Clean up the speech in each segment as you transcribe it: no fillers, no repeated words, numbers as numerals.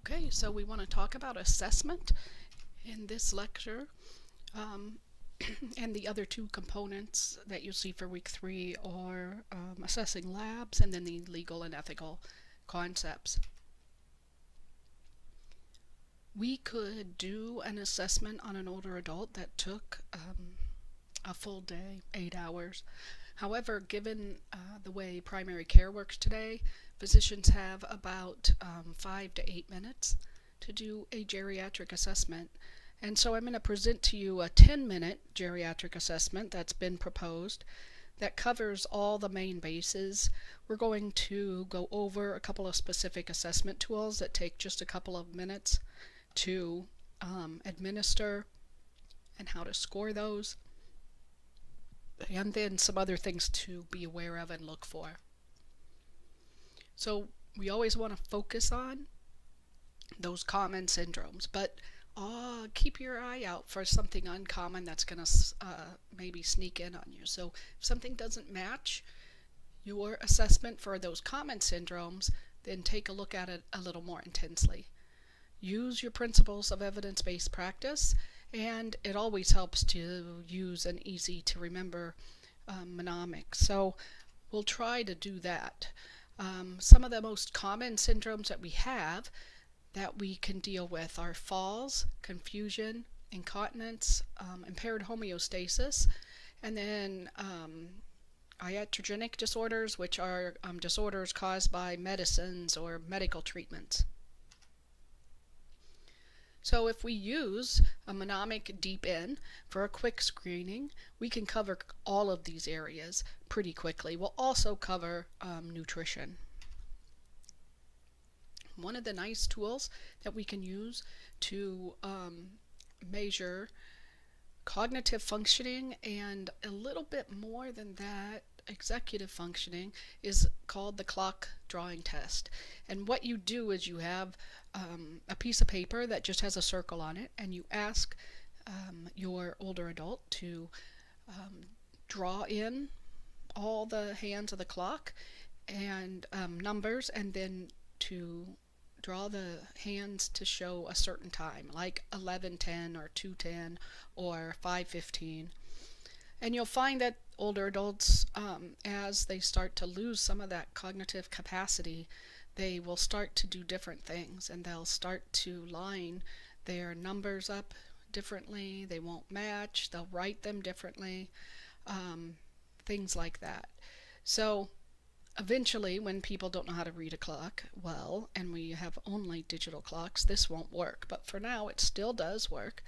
Okay, so we want to talk about assessment in this lecture. Um, and the other two components that you'll see for week 3 are assessing labs and then the legal and ethical concepts. We could do an assessment on an older adult that took a full day, 8 hours. However, given the way primary care works today, physicians have about 5 to 8 minutes to do a geriatric assessment. And so I'm going to present to you a 10-minute geriatric assessment that's been proposed that covers all the main bases. We're going to go over a couple of specific assessment tools that take just a couple of minutes to administer and how to score those, and then some other things to be aware of and look for. So we always want to focus on those common syndromes, but keep your eye out for something uncommon that's going to maybe sneak in on you. So if something doesn't match your assessment for those common syndromes, then take a look at it a little more intensely. Use your principles of evidence-based practice, and it always helps to use an easy to remember mnemonic. So we'll try to do that. Some of the most common syndromes that we have that we can deal with are falls, confusion, incontinence, impaired homeostasis, and then iatrogenic disorders, which are disorders caused by medicines or medical treatments. So if we use a mnemonic deep in for a quick screening, we can cover all of these areas pretty quickly. We'll also cover nutrition. One of the nice tools that we can use to measure cognitive functioning and a little bit more than that, executive functioning, is called the clock drawing test. And what you do is you have a piece of paper that just has a circle on it, and you ask your older adult to draw in all the hands of the clock and numbers, and then to draw the hands to show a certain time, like 11:10 or 2:10 or 5:15. And you'll find that older adults, as they start to lose some of that cognitive capacity, they will start to do different things, and they'll start to line their numbers up differently. They won't match. They'll write them differently, things like that. So eventually, when people don't know how to read a clock well, and we have only digital clocks, this won't work. But for now, it still does work.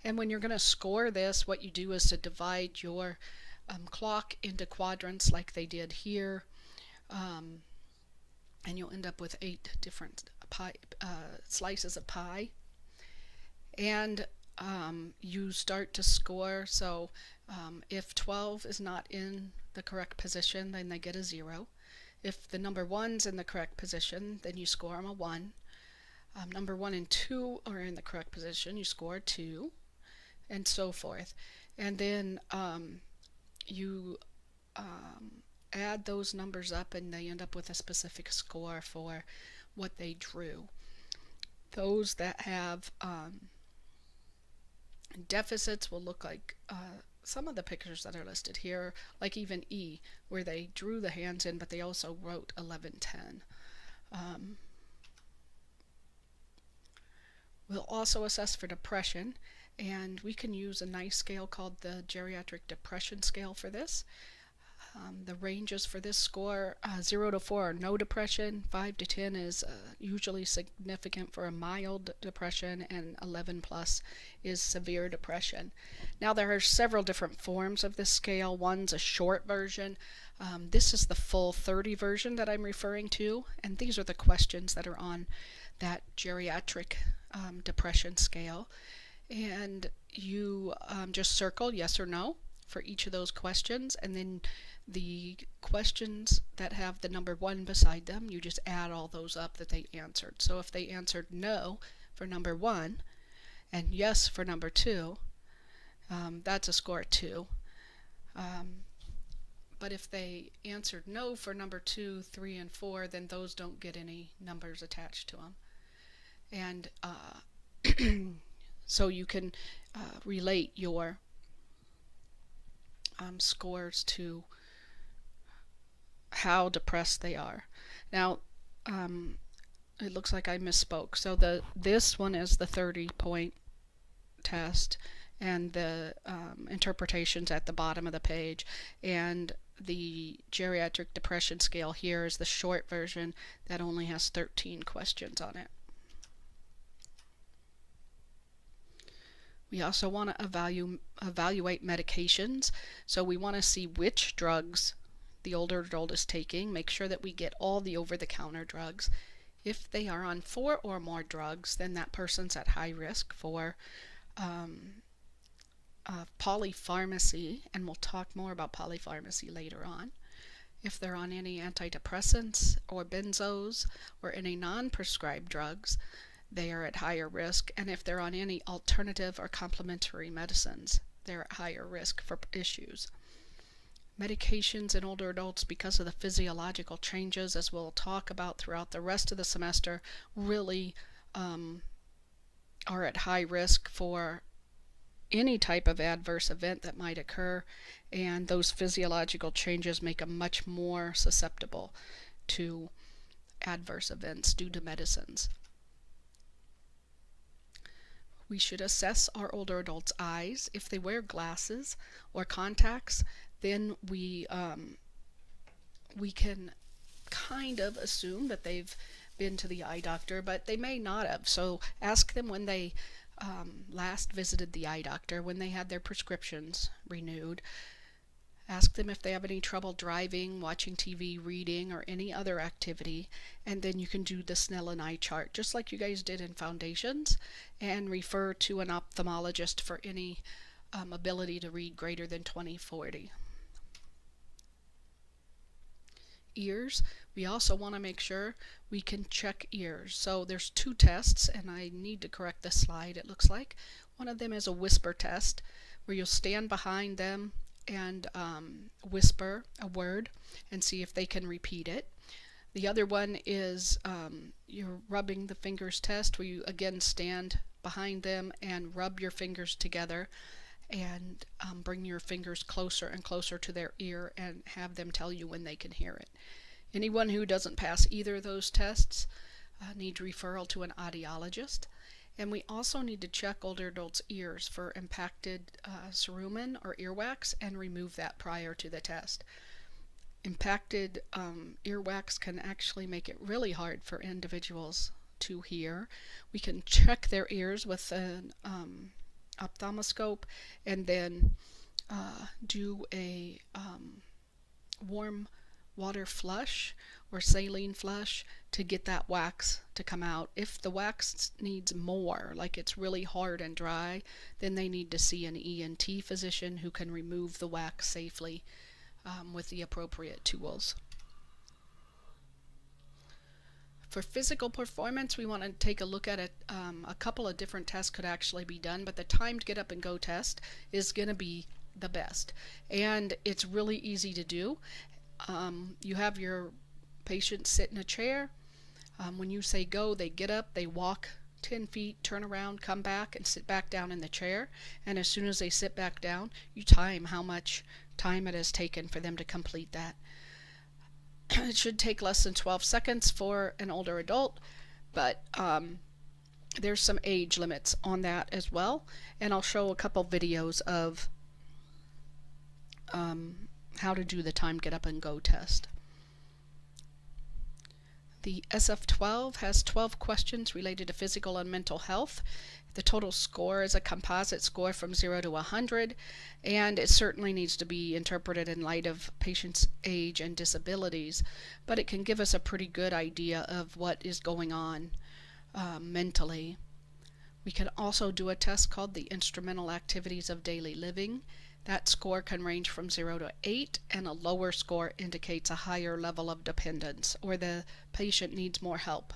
And when you're going to score this, what you do is to divide your clock into quadrants like they did here. And you'll end up with 8 different slices of pie. And you start to score. So if 12 is not in the correct position, then they get a 0. If the number 1's in the correct position, then you score them a 1. Number 1 and 2 are in the correct position, you score a 2, and so forth. And then you add those numbers up, and they end up with a specific score for what they drew. Those that have deficits will look like some of the pictures that are listed here, like even E, where they drew the hands in, but they also wrote 11:10. We'll also assess for depression, and we can use a nice scale called the Geriatric Depression Scale for this. The ranges for this score, 0 to 4 are no depression, 5 to 10 is usually significant for a mild depression, and 11 plus is severe depression. Now there are several different forms of this scale. One's a short version. This is the full 30 version that I'm referring to, and these are the questions that are on that geriatric depression scale. And you just circle yes or no for each of those questions, and then the questions that have the number 1 beside them, you just add all those up that they answered. So if they answered no for number 1 and yes for number 2, that's a score of 2. But if they answered no for number 2, 3, and 4, then those don't get any numbers attached to them. and so you can relate your scores to how depressed they are. Now, it looks like I misspoke. So this one is the 30-point test, and the interpretations at the bottom of the page, and the geriatric depression scale here is the short version that only has 13 questions on it. We also want to evaluate medications, so we want to see which drugs the older adult is taking, make sure that we get all the over-the-counter drugs. If they are on 4 or more drugs, then that person's at high risk for polypharmacy, and we'll talk more about polypharmacy later on. If they're on any antidepressants or benzos or any non-prescribed drugs, they are at higher risk. And if they're on any alternative or complementary medicines, they're at higher risk for issues. Medications in older adults, because of the physiological changes, as we'll talk about throughout the rest of the semester, really are at high risk for any type of adverse event that might occur, and those physiological changes make them much more susceptible to adverse events due to medicines. We should assess our older adults' eyes. If they wear glasses or contacts, then we can kind of assume that they've been to the eye doctor, but they may not have. So ask them when they last visited the eye doctor, when they had their prescriptions renewed. Ask them if they have any trouble driving, watching TV, reading, or any other activity, and then you can do the Snellen eye chart, just like you guys did in Foundations, and refer to an ophthalmologist for any ability to read greater than 20/40. Ears, we also want to make sure we can check ears. So there's 2 tests, and I need to correct this slide, it looks like. One of them is a whisper test, where you'll stand behind them and whisper a word and see if they can repeat it. The other one is your rubbing the fingers test, where you again stand behind them and rub your fingers together and bring your fingers closer and closer to their ear and have them tell you when they can hear it. Anyone who doesn't pass either of those tests needs referral to an audiologist. And we also need to check older adults' ears for impacted cerumen or earwax and remove that prior to the test. Impacted earwax can actually make it really hard for individuals to hear. We can check their ears with an ophthalmoscope and then do a warm water flush or saline flush to get that wax to come out. If the wax needs more, like it's really hard and dry, then they need to see an ENT physician who can remove the wax safely with the appropriate tools. For physical performance, we want to take a look at it. A couple of different tests could actually be done, but the timed get up and go test is going to be the best. And it's really easy to do. You have your patient sit in a chair. When you say go, they get up, they walk 10 feet, turn around, come back, and sit back down in the chair. And as soon as they sit back down, you time how much time it has taken for them to complete that. It should take less than 12 seconds for an older adult, but there's some age limits on that as well. And I'll show a couple videos of how to do the time get up and go test. The SF-12 has 12 questions related to physical and mental health. The total score is a composite score from 0 to 100, and it certainly needs to be interpreted in light of patients' age and disabilities, but it can give us a pretty good idea of what is going on mentally. We can also do a test called the Instrumental Activities of Daily Living. That score can range from 0 to 8, and a lower score indicates a higher level of dependence, or the patient needs more help.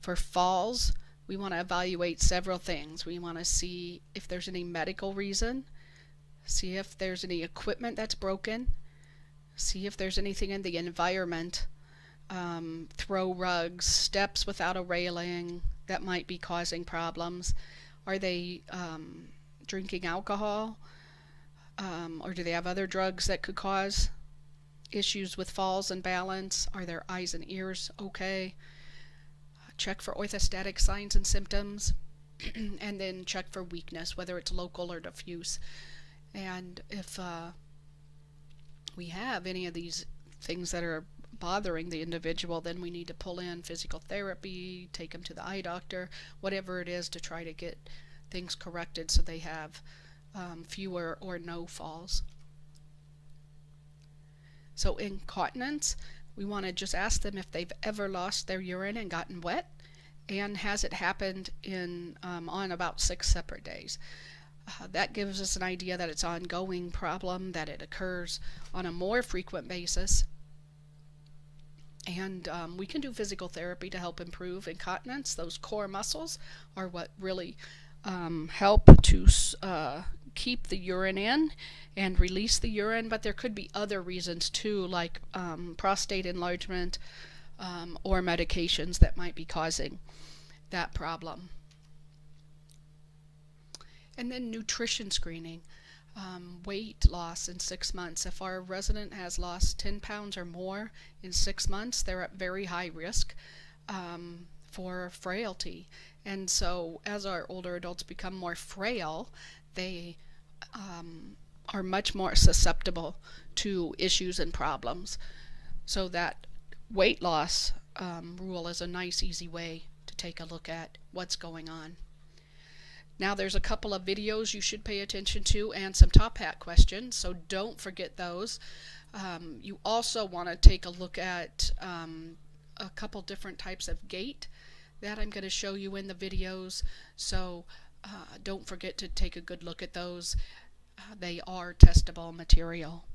For falls, we want to evaluate several things. We want to see if there's any medical reason, see if there's any equipment that's broken, see if there's anything in the environment throw rugs, steps without a railing that might be causing problems? Are they drinking alcohol? Or do they have other drugs that could cause issues with falls and balance? Are their eyes and ears okay? Check for orthostatic signs and symptoms, and then check for weakness, whether it's local or diffuse. And if we have any of these things that are bothering the individual, then we need to pull in physical therapy, take them to the eye doctor, whatever it is, to try to get things corrected so they have fewer or no falls. So incontinence, we want to just ask them if they've ever lost their urine and gotten wet, and has it happened in on about 6 separate days. That gives us an idea that it's an ongoing problem, that it occurs on a more frequent basis. And we can do physical therapy to help improve incontinence. Those core muscles are what really help to keep the urine in and release the urine, but there could be other reasons too, like prostate enlargement or medications that might be causing that problem. And then nutrition screening. Weight loss in 6 months. If our resident has lost 10 pounds or more in 6 months, they're at very high risk for frailty. And so as our older adults become more frail, they are much more susceptible to issues and problems. So that weight loss rule is a nice, easy way to take a look at what's going on. Now there's a couple of videos you should pay attention to and some top hat questions, so don't forget those. You also want to take a look at a couple different types of gait that I'm going to show you in the videos, so don't forget to take a good look at those. They are testable material.